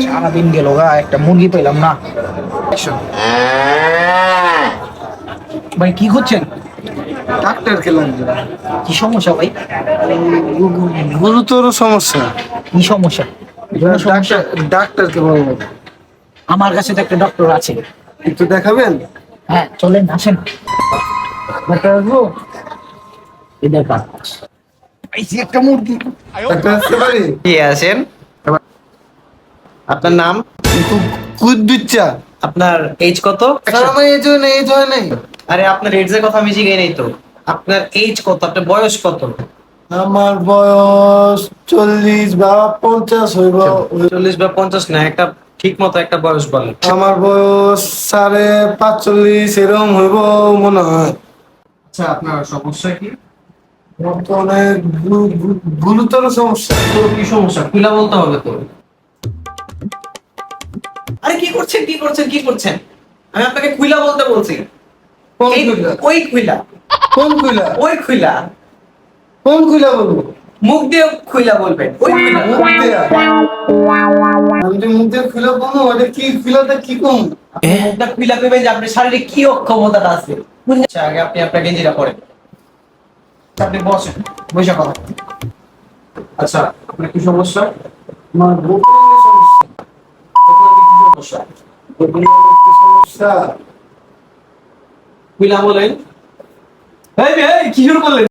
সারাদিন গেল গা, একটা মুরগি পেলাম না। ভাই কি করছেন? ডাক্তার খেলাম। কি সমস্যা ভাই? গুরুতর সমস্যা। কি সমস্যা? কোনো সমস্যা? ডাক্তারকে বলবো। আমার কাছে তো একটা ডক্টর আছে। একটু দেখাবেন? হ্যাঁ চলেন, আসেন। ডাক্তার বাবু, এই দেখান, পাইছি একটা মুরগি। ডাক্তার আসতে পারি? কে আছেন? আপনার নাম? কুদ্দুচ্চা। আপনার এজ কত? স্যার আমার এই জন্য নেই। আরে আপনার এজ এর কথা আমি জিজ্ঞাসা নেই তো। আপনার এজ কত? আপনার বয়স কত? আমার বয়স 40 বা 50 হইব। 40 বা 50 না, একটা ঠিক মতো একটা বয়স বলেন। আমার বয়স 45 এরকম হইব মনে হয়। আচ্ছা, আপনার সমস্যা কি? বর্তমানে গুরুতর সমস্যা। তো কি সমস্যা খুলে বলতে হবে তো। আরে কি করছেন, কি করছেন, কি করছেন? আমি আপনাকে খুইলা বলতে বলছি। কোন এই খুইলা? ওই খুইলা, কোন খুইলা? ওই খুইলা, কোন খুইলা বলবো? মুখ দিয়ে খুইলা বলবেন, ওই খুইলা। মুখ দিয়া? আমি যে মুখ দিয়ে খুইলা বলবো, ওটা কি খুইলাটা কি কম? আপনি মুখটা খুইলা কইবেন যে আপনার শারীরিক কি অক্ষমতাটা আছে। আচ্ছা, আগে আপনি আপনার গেঞ্জিটা পরেন। আপনি বসেন, বসে কথা। আচ্ছা, আপনার কি সমস্যা? আমার বুকের সমস্যা। আপনার কি সমস্যা? বুকের সমস্যা। খুইলা বলেন। এই কি শুরু করলেন?